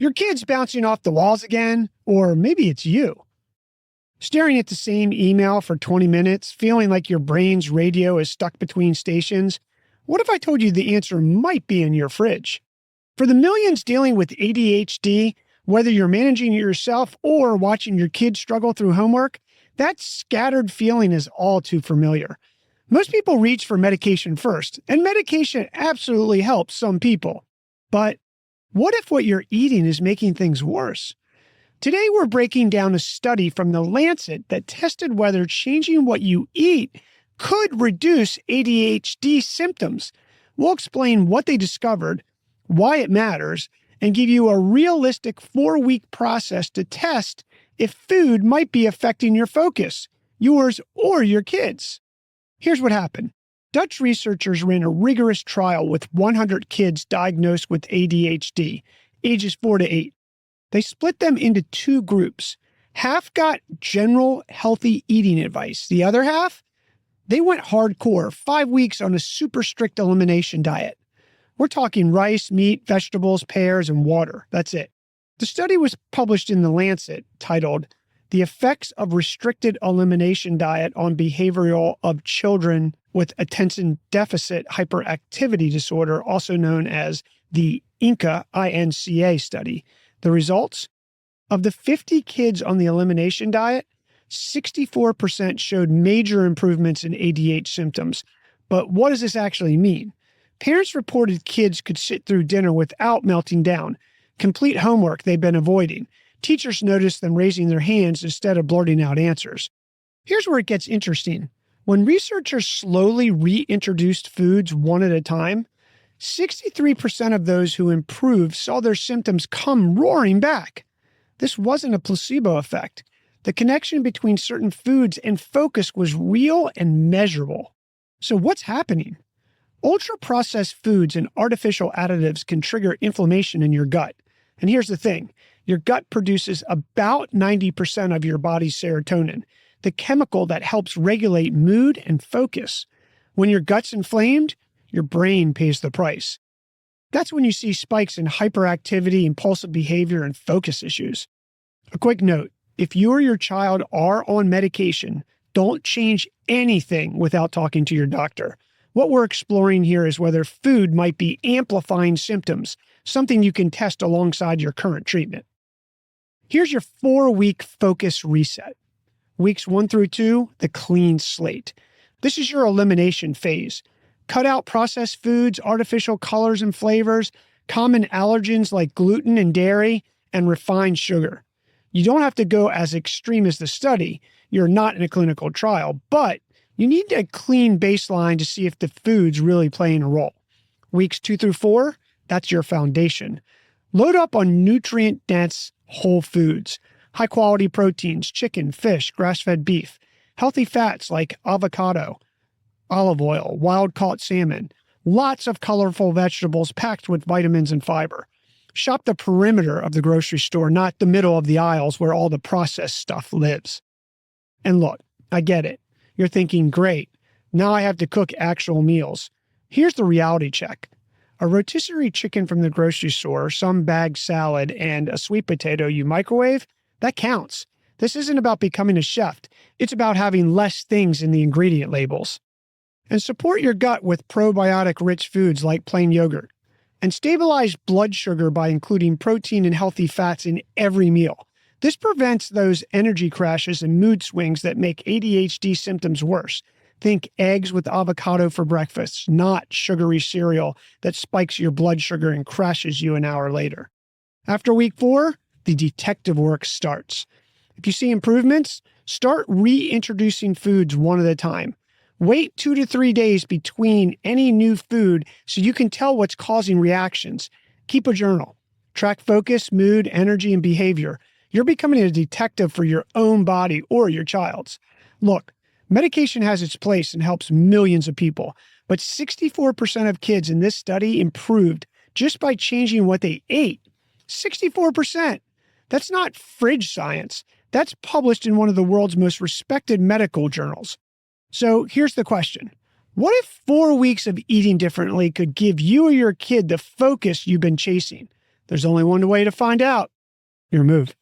Your kid's bouncing off the walls again, or maybe it's you. Staring at the same email for 20 minutes, feeling like your brain's radio is stuck between stations. What if I told you the answer might be in your fridge? For the millions dealing with ADHD, whether you're managing it yourself or watching your kids struggle through homework, that scattered feeling is all too familiar. Most people reach for medication first, and medication absolutely helps some people. But what if what you're eating is making things worse? Today, we're breaking down a study from the Lancet that tested whether changing what you eat could reduce ADHD symptoms. We'll explain what they discovered, why it matters, and give you a realistic 4-week process to test if food might be affecting your focus, yours or your kids. Here's what happened. Dutch researchers ran a rigorous trial with 100 kids diagnosed with ADHD, ages 4 to 8. They split them into 2 groups. Half got general healthy eating advice. The other half, they went hardcore, 5 weeks on a super strict elimination diet. We're talking rice, meat, vegetables, pears, and water. That's it. The study was published in the Lancet, titled The Effects of Restricted Elimination Diet on Behavioral of Children with Attention Deficit Hyperactivity Disorder, also known as the INCA study. The results? Of the 50 kids on the elimination diet, 64% showed major improvements in ADHD symptoms. But what does this actually mean? Parents reported kids could sit through dinner without melting down, complete homework they've been avoiding. Teachers noticed them raising their hands instead of blurting out answers. Here's where it gets interesting. When researchers slowly reintroduced foods one at a time, 63% of those who improved saw their symptoms come roaring back. This wasn't a placebo effect. The connection between certain foods and focus was real and measurable. So what's happening? Ultra-processed foods and artificial additives can trigger inflammation in your gut. And here's the thing. Your gut produces about 90% of your body's serotonin, the chemical that helps regulate mood and focus. When your gut's inflamed, your brain pays the price. That's when you see spikes in hyperactivity, impulsive behavior, and focus issues. A quick note, if you or your child are on medication, don't change anything without talking to your doctor. What we're exploring here is whether food might be amplifying symptoms, something you can test alongside your current treatment. Here's your 4-week focus reset. Weeks 1 through 2, the clean slate. This is your elimination phase. Cut out processed foods, artificial colors and flavors, common allergens like gluten and dairy, and refined sugar. You don't have to go as extreme as the study. You're not in a clinical trial, but you need a clean baseline to see if the food's really playing a role. Weeks 2 through 4, that's your foundation. Load up on nutrient-dense whole foods, high-quality proteins, chicken, fish, grass-fed beef, healthy fats like avocado, olive oil, wild-caught salmon, lots of colorful vegetables packed with vitamins and fiber. Shop the perimeter of the grocery store, not the middle of the aisles where all the processed stuff lives. And look, I get it. You're thinking, great, now I have to cook actual meals. Here's the reality check. A rotisserie chicken from the grocery store, some bagged salad, and a sweet potato you microwave, that counts. This isn't about becoming a chef. It's about having less things in the ingredient labels. And support your gut with probiotic-rich foods like plain yogurt. And stabilize blood sugar by including protein and healthy fats in every meal. This prevents those energy crashes and mood swings that make ADHD symptoms worse. Think eggs with avocado for breakfast, not sugary cereal that spikes your blood sugar and crashes you an hour later. After week 4, the detective work starts. If you see improvements, start reintroducing foods one at a time. Wait 2 to 3 days between any new food so you can tell what's causing reactions. Keep a journal. Track focus, mood, energy, and behavior. You're becoming a detective for your own body or your child's. Look, medication has its place and helps millions of people, but 64% of kids in this study improved just by changing what they ate. 64%. That's not fridge science. That's published in one of the world's most respected medical journals. So here's the question. What if 4 weeks of eating differently could give you or your kid the focus you've been chasing? There's only one way to find out. Your move.